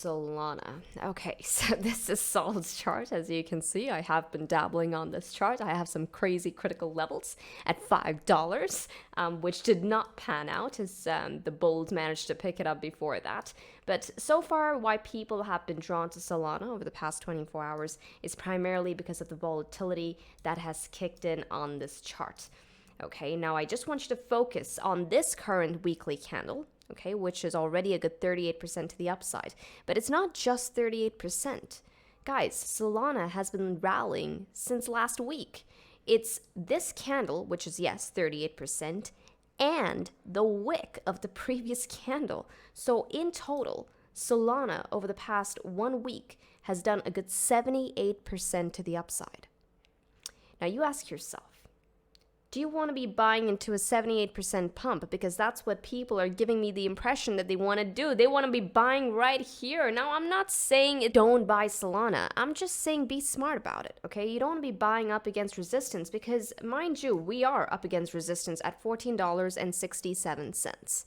Solana. Okay, so this is SOL's chart. As you can see, I have been dabbling on this chart. I have some crazy critical levels at $5, which did not pan out as the bulls managed to pick it up before that. But so far, why people have been drawn to Solana over the past 24 hours is primarily because of the volatility that has kicked in on this chart. Okay, now I just want you to focus on this current weekly candle, okay, which is already a good 38% to the upside. But it's not just 38%. Guys, Solana has been rallying since last week. It's this candle, which is, yes, 38%, and the wick of the previous candle. So in total, Solana over the past 1 week has done a good 78% to the upside. Now you ask yourself, do you want to be buying into a 78% pump? Because that's what people are giving me the impression that they want to do. They want to be buying right here. Now, I'm not saying don't buy Solana. I'm just saying be smart about it, okay? You don't want to be buying up against resistance because, mind you, we are up against resistance at $14.67.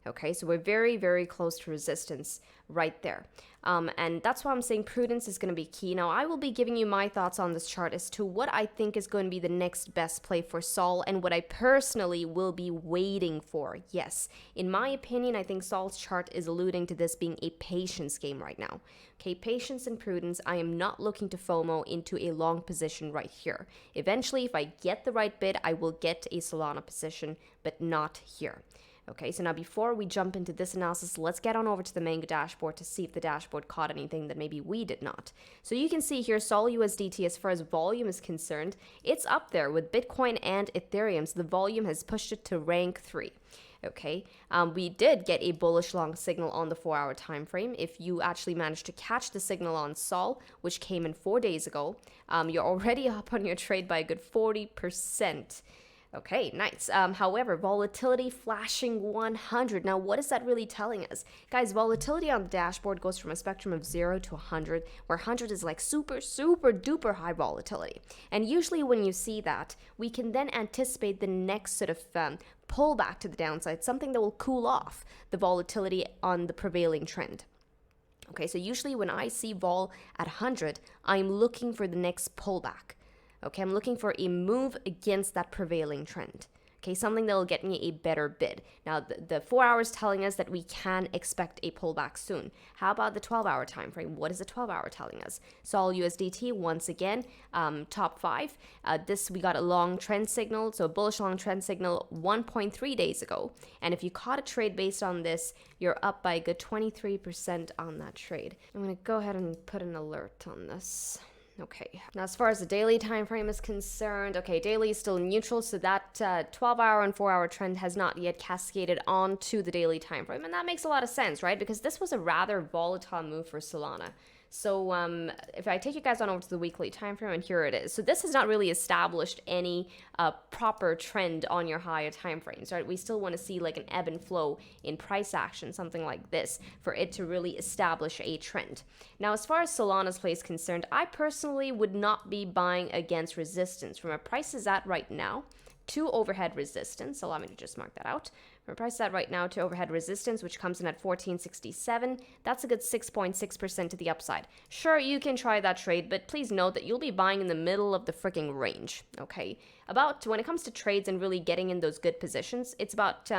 Okay, so we're very, very close to resistance right there. And that's why I'm saying prudence is going to be key. Now, I will be giving you my thoughts on this chart as to what I think is going to be the next best play for SOL and what I personally will be waiting for. Yes, in my opinion, I think SOL's chart is alluding to this being a patience game right now. Okay, patience and prudence. I am not looking to FOMO into a long position right here. Eventually, if I get the right bid, I will get a Solana position, but not here. Okay, so now before we jump into this analysis, let's get on over to the Mango dashboard to see if the dashboard caught anything that maybe we did not. So you can see here SOL USDT, as far as volume is concerned, it's up there with Bitcoin and Ethereum. So the volume has pushed it to rank 3. Okay, we did get a bullish long signal on the 4-hour time frame. If you actually managed to catch the signal on SOL, which came in 4 days ago, you're already up on your trade by a good 40%. Okay, nice. However, volatility flashing 100. Now, what is that really telling us? Guys, volatility on the dashboard goes from a spectrum of 0 to 100, where 100 is like super, super duper high volatility. And usually when you see that, we can then anticipate the next sort of pullback to the downside, something that will cool off the volatility on the prevailing trend. Okay, so usually when I see vol at 100, I'm looking for the next pullback. Okay, I'm looking for a move against that prevailing trend. Okay, something that will get me a better bid. Now, the 4 hours telling us that we can expect a pullback soon. How about the 12-hour time frame? What is the 12-hour telling us? SOL USDT, once again, top 5. We got a long trend signal, so a bullish long trend signal 1.3 days ago. And if you caught a trade based on this, you're up by a good 23% on that trade. I'm going to go ahead and put an alert on this. Okay, now as far as the daily time frame is concerned, okay, daily is still neutral, so that 12-hour and 4-hour trend has not yet cascaded onto the daily time frame, and that makes a lot of sense, right? Because this was a rather volatile move for Solana. So if I take you guys on over to the weekly time frame, and here it is. So this has not really established any proper trend on your higher time frames, right? We still want to see like an ebb and flow in price action, something like this, for it to really establish a trend. Now, as far as Solana's play is concerned, I personally would not be buying against resistance. From where price is at right now to overhead resistance, allow me to just mark that out. From price at right now to overhead resistance, which comes in at 1467, that's a good 6.6% to the upside. Sure, you can try that trade, but please note that you'll be buying in the middle of the freaking range, okay? When it comes to trades and really getting in those good positions, it's about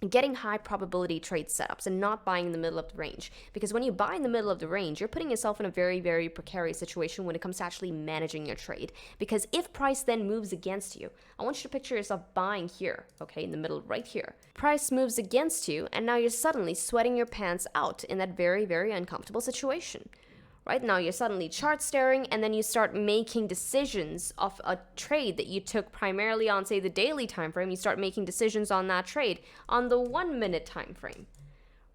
getting high probability trade setups and not buying in the middle of the range. Because when you buy in the middle of the range, you're putting yourself in a very, very precarious situation when it comes to actually managing your trade. Because if price then moves against you, I want you to picture yourself buying here, okay, in the middle right here. Price moves against you, and now you're suddenly sweating your pants out in that very, very uncomfortable situation. Right now, you're suddenly chart staring, and then you start making decisions of a trade that you took primarily on, say, the daily time frame. You start making decisions on that trade on the 1-minute time frame,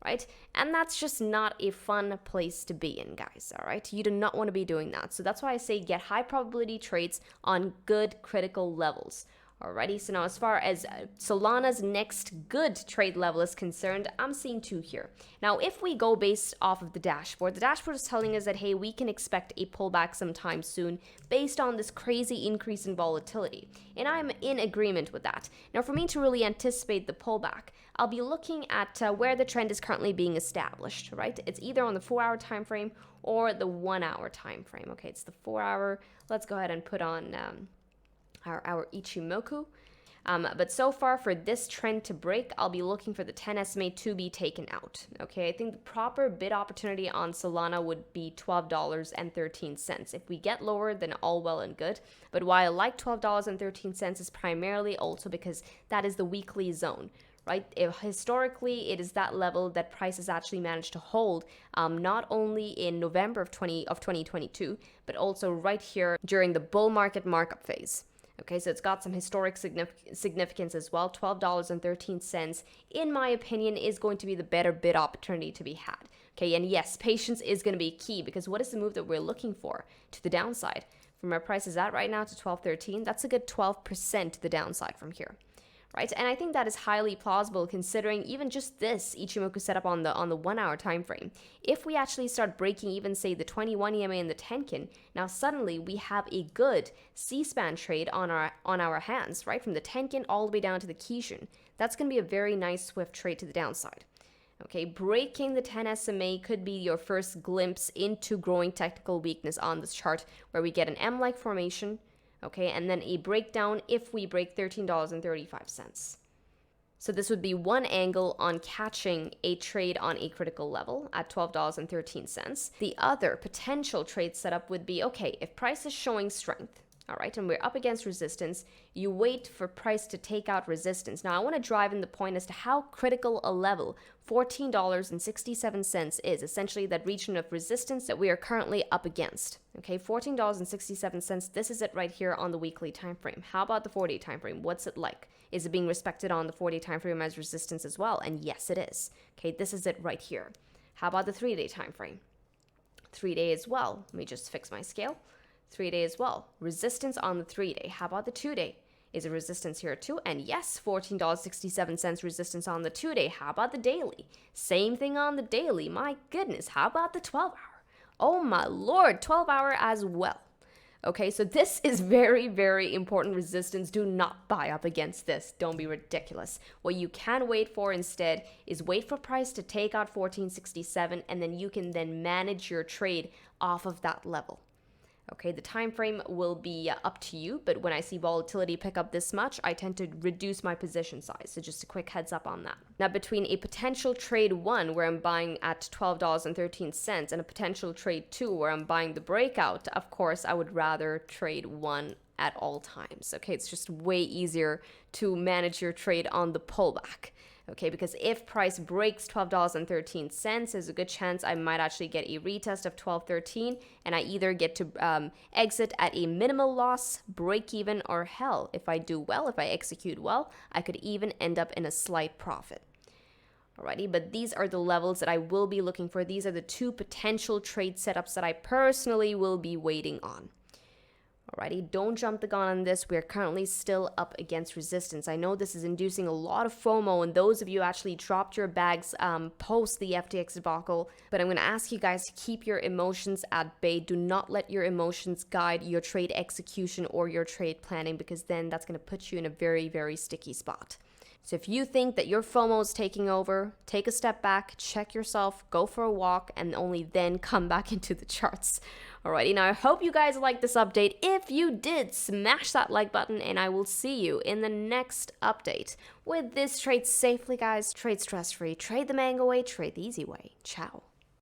right? And that's just not a fun place to be in, guys, all right? You do not want to be doing that. So that's why I say get high probability trades on good critical levels. Alrighty, so now as far as Solana's next good trade level is concerned, I'm seeing 2 here. Now, if we go based off of the dashboard is telling us that, hey, we can expect a pullback sometime soon based on this crazy increase in volatility. And I'm in agreement with that. Now, for me to really anticipate the pullback, I'll be looking at where the trend is currently being established, right? It's either on the 4-hour time frame or the 1-hour time frame. Okay, it's the 4-hour. Let's go ahead and put on our Ichimoku. But so far for this trend to break, I'll be looking for the 10 SMA to be taken out. Okay, I think the proper bid opportunity on Solana would be $12.13. If we get lower, then all well and good. But why I like $12.13 is primarily also because that is the weekly zone. Right? Historically, it is that level that prices actually managed to hold, not only in November of 2022, but also right here during the bull market markup phase. Okay, so it's got some historic significance as well. $12.13, in my opinion, is going to be the better bid opportunity to be had. Okay, and yes, patience is going to be key, because what is the move that we're looking for to the downside? From where price is at right now to 12.13, that's a good 12% to the downside from here. Right? And I think that is highly plausible considering even just this Ichimoku setup on the 1-hour time frame. If we actually start breaking even say the 21 EMA and the Tenkin, now suddenly we have a good C-span trade on our hands, right? From the Tenkin all the way down to the Kijun. That's going to be a very nice swift trade to the downside. Okay, breaking the 10 SMA could be your first glimpse into growing technical weakness on this chart, where we get an M-like formation. Okay, and then a breakdown if we break $13.35. So this would be one angle on catching a trade on a critical level at $12.13. The other potential trade setup would be, okay, if price is showing strength, all right, and we're up against resistance, you wait for price to take out resistance. Now, I want to drive in the point as to how critical a level $14.67 is, essentially that region of resistance that we are currently up against. Okay, $14.67, this is it right here on the weekly time frame. How about the 4-day time frame? What's it like? Is it being respected on the 4-day time frame as resistance as well? And yes, it is. Okay, this is it right here. How about the 3-day time frame? 3-day as well. Let me just fix my scale. 3-day as well. Resistance on the 3-day. How about the 2-day? Is a resistance here too? And yes, $14.67 resistance on the 2-day. How about the daily? Same thing on the daily. My goodness, how about the 12-hour? Oh my lord, 12-hour as well. Okay, so this is very, very important resistance. Do not buy up against this. Don't be ridiculous. What you can wait for instead is wait for price to take out 1467, and then you can then manage your trade off of that level. Okay, the time frame will be up to you, but when I see volatility pick up this much, I tend to reduce my position size. So just a quick heads up on that. Now, between a potential trade 1 where I'm buying at $12.13 and a potential trade 2 where I'm buying the breakout, of course, I would rather trade 1 at all times. Okay, it's just way easier to manage your trade on the pullback. Okay, because if price breaks $12.13, there's a good chance I might actually get a retest of $12.13, and I either get to exit at a minimal loss, break even, or hell, if I do well, if I execute well, I could even end up in a slight profit. Alrighty, but these are the levels that I will be looking for. These are the 2 potential trade setups that I personally will be waiting on. Alrighty, don't jump the gun on this. We're currently still up against resistance. I know this is inducing a lot of FOMO, and those of you actually dropped your bags post the FTX debacle, but I'm going to ask you guys to keep your emotions at bay. Do not let your emotions guide your trade execution or your trade planning, because then that's going to put you in a very, very sticky spot. So if you think that your FOMO is taking over, take a step back, check yourself, go for a walk, and only then come back into the charts. Alrighty, now I hope you guys liked this update. If you did, smash that like button, and I will see you in the next update. With this, trade safely, guys. Trade stress-free. Trade the mango way. Trade the easy way. Ciao.